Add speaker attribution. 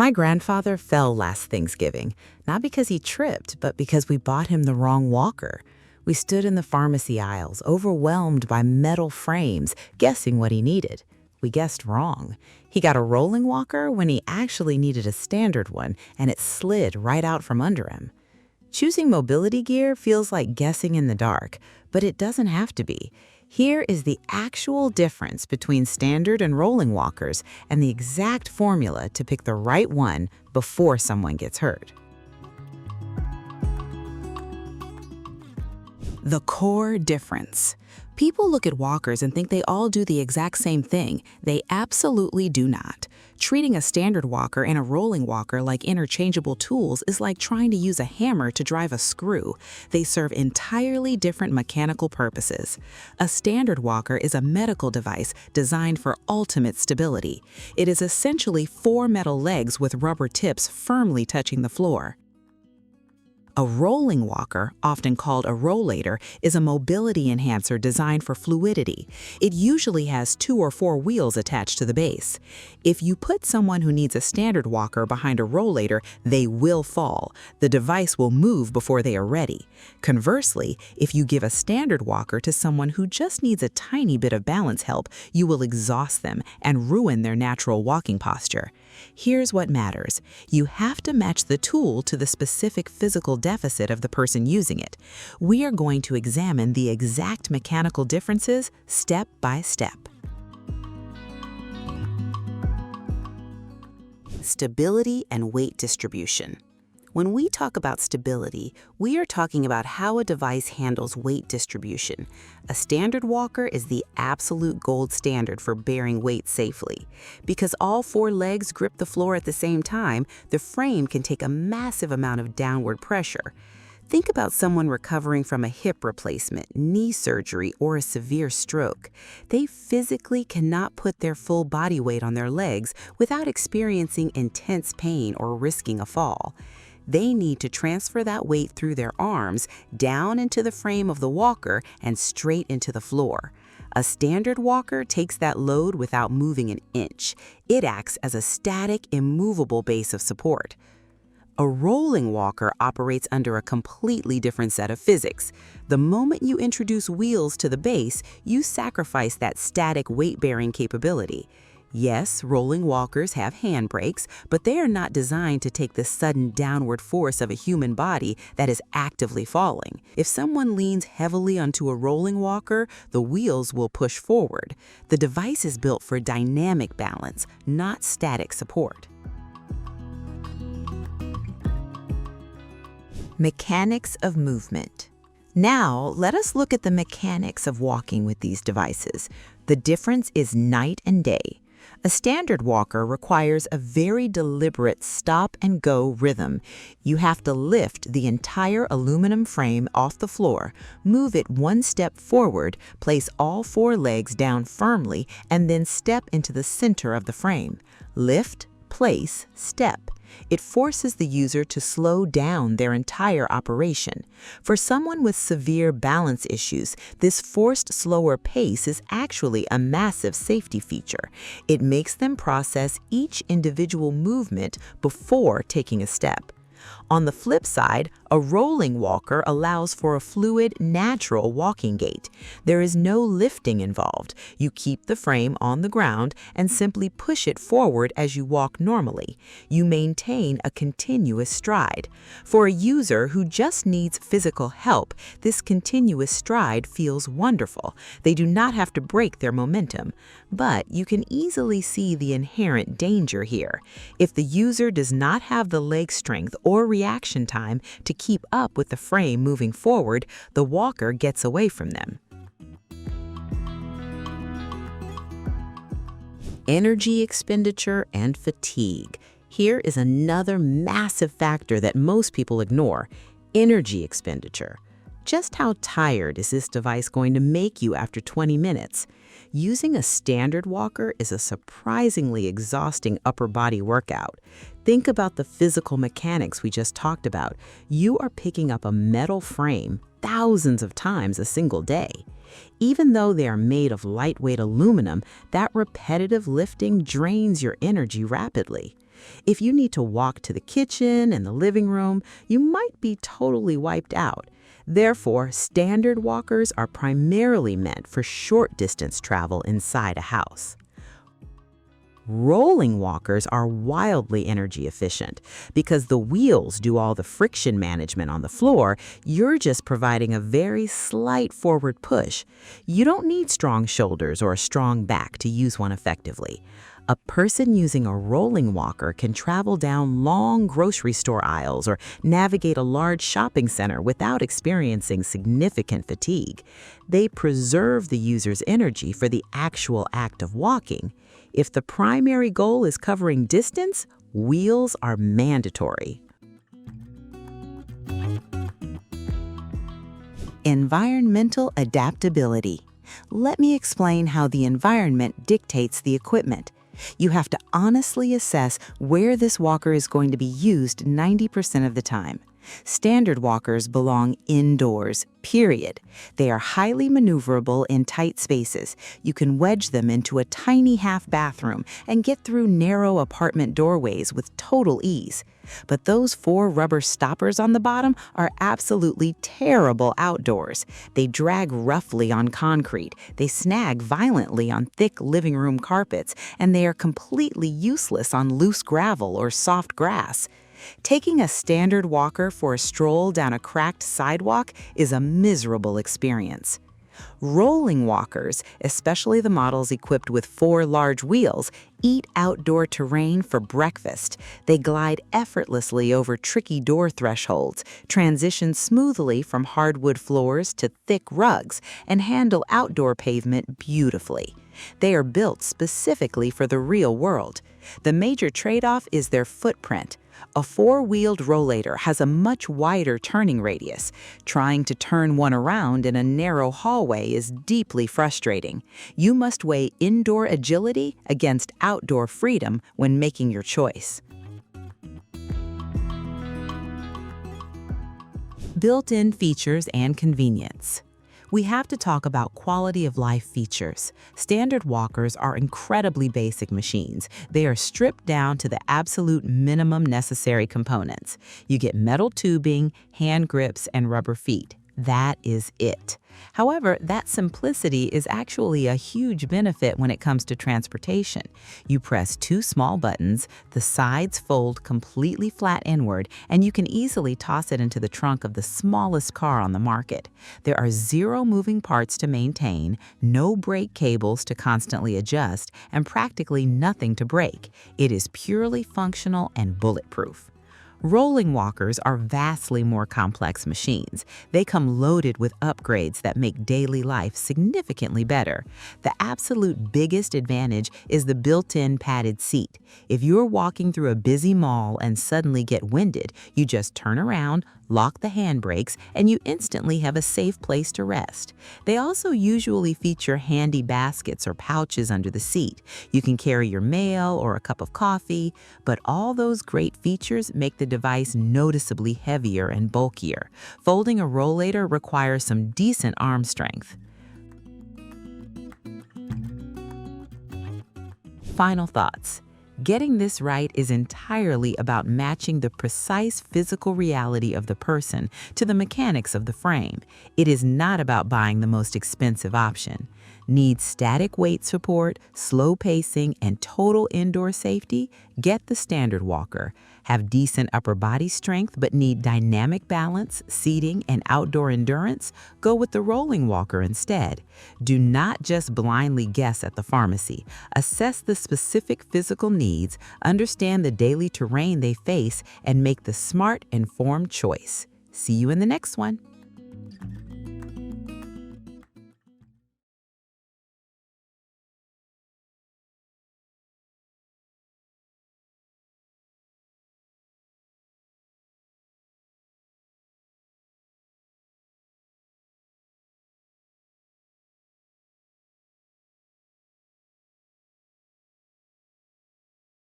Speaker 1: My grandfather fell last Thanksgiving, not because he tripped, but because we bought him the wrong walker. We stood in the pharmacy aisles, overwhelmed by metal frames, guessing what he needed. We guessed wrong. He got a rolling walker when he actually needed a standard one, and it slid right out from under him. Choosing mobility gear feels like guessing in the dark, but it doesn't have to be. Here is the actual difference between standard and rolling walkers and the exact formula to pick the right one before someone gets hurt. The core difference. People look at walkers and think they all do the exact same thing. They absolutely do not. Treating a standard walker and a rolling walker like interchangeable tools is like trying to use a hammer to drive a screw. They serve entirely different mechanical purposes. A standard walker is a medical device designed for ultimate stability. It is essentially 4 metal legs with rubber tips firmly touching the floor. A rolling walker, often called a rollator, is a mobility enhancer designed for fluidity. It usually has 2 or 4 wheels attached to the base. If you put someone who needs a standard walker behind a rollator, they will fall. The device will move before they are ready. Conversely, if you give a standard walker to someone who just needs a tiny bit of balance help, you will exhaust them and ruin their natural walking posture. Here's what matters. You have to match the tool to the specific physical deficit of the person using it. We are going to examine the exact mechanical differences step by step. Stability and weight distribution. When we talk about stability, we are talking about how a device handles weight distribution. A standard walker is the absolute gold standard for bearing weight safely. Because all 4 legs grip the floor at the same time, the frame can take a massive amount of downward pressure. Think about someone recovering from a hip replacement, knee surgery, or a severe stroke. They physically cannot put their full body weight on their legs without experiencing intense pain or risking a fall. They need to transfer that weight through their arms, down into the frame of the walker, and straight into the floor. A standard walker takes that load without moving an inch. It acts as a static, immovable base of support. A rolling walker operates under a completely different set of physics. The moment you introduce wheels to the base, you sacrifice that static weight-bearing capability. Yes, rolling walkers have handbrakes, but they are not designed to take the sudden downward force of a human body that is actively falling. If someone leans heavily onto a rolling walker, the wheels will push forward. The device is built for dynamic balance, not static support. Mechanics of movement. Now, let us look at the mechanics of walking with these devices. The difference is night and day. A standard walker requires a very deliberate stop-and-go rhythm. You have to lift the entire aluminum frame off the floor, move it 1 step forward, place all 4 legs down firmly, and then step into the center of the frame. Lift, place, step. It forces the user to slow down their entire operation. For someone with severe balance issues, this forced slower pace is actually a massive safety feature. It makes them process each individual movement before taking a step. On the flip side, a rolling walker allows for a fluid, natural walking gait. There is no lifting involved. You keep the frame on the ground and simply push it forward as you walk normally. You maintain a continuous stride. For a user who just needs physical help, this continuous stride feels wonderful. They do not have to break their momentum. But you can easily see the inherent danger here. If the user does not have the leg strength or reaction time to keep up with the frame moving forward, the walker gets away from them. Energy expenditure and fatigue. Here is another massive factor that most people ignore: energy expenditure. Just how tired is this device going to make you after 20 minutes? Using a standard walker is a surprisingly exhausting upper body workout. Think about the physical mechanics we just talked about. You are picking up a metal frame thousands of times a single day. Even though they are made of lightweight aluminum, that repetitive lifting drains your energy rapidly. If you need to walk to the kitchen and the living room, you might be totally wiped out. Therefore, standard walkers are primarily meant for short-distance travel inside a house. Rolling walkers are wildly energy efficient. Because the wheels do all the friction management on the floor, you're just providing a very slight forward push. You don't need strong shoulders or a strong back to use one effectively. A person using a rolling walker can travel down long grocery store aisles or navigate a large shopping center without experiencing significant fatigue. They preserve the user's energy for the actual act of walking. If the primary goal is covering distance, wheels are mandatory. Environmental adaptability. Let me explain how the environment dictates the equipment. You have to honestly assess where this walker is going to be used 90% of the time. Standard walkers belong indoors, period. They are highly maneuverable in tight spaces. You can wedge them into a tiny half bathroom and get through narrow apartment doorways with total ease. But those 4 rubber stoppers on the bottom are absolutely terrible outdoors. They drag roughly on concrete, they snag violently on thick living room carpets, and they are completely useless on loose gravel or soft grass. Taking a standard walker for a stroll down a cracked sidewalk is a miserable experience. Rolling walkers, especially the models equipped with 4 large wheels, eat outdoor terrain for breakfast. They glide effortlessly over tricky door thresholds, transition smoothly from hardwood floors to thick rugs, and handle outdoor pavement beautifully. They are built specifically for the real world. The major trade-off is their footprint. A 4-wheeled rollator has a much wider turning radius. Trying to turn one around in a narrow hallway is deeply frustrating. You must weigh indoor agility against outdoor freedom when making your choice. Built-in features and convenience. We have to talk about quality of life features. Standard walkers are incredibly basic machines. They are stripped down to the absolute minimum necessary components. You get metal tubing, hand grips, and rubber feet. That is it. However, that simplicity is actually a huge benefit when it comes to transportation. You press 2 small buttons, the sides fold completely flat inward, and you can easily toss it into the trunk of the smallest car on the market. There are 0 moving parts to maintain, no brake cables to constantly adjust, and practically nothing to brake. It is purely functional and bulletproof. Rolling walkers are vastly more complex machines. They come loaded with upgrades that make daily life significantly better. The absolute biggest advantage is the built-in padded seat. If you're walking through a busy mall and suddenly get winded, you just turn around, lock the handbrakes, and you instantly have a safe place to rest. They also usually feature handy baskets or pouches under the seat. You can carry your mail or a cup of coffee, but all those great features make the device noticeably heavier and bulkier. Folding a rollator requires some decent arm strength. Final thoughts. Getting this right is entirely about matching the precise physical reality of the person to the mechanics of the frame. It is not about buying the most expensive option. Need static weight support, slow pacing, and total indoor safety? Get the standard walker. Have decent upper body strength but need dynamic balance, seating, and outdoor endurance? Go with the rolling walker instead. Do not just blindly guess at the pharmacy. Assess the specific physical needs, understand the daily terrain they face, and make the smart, informed choice. See you in the next one.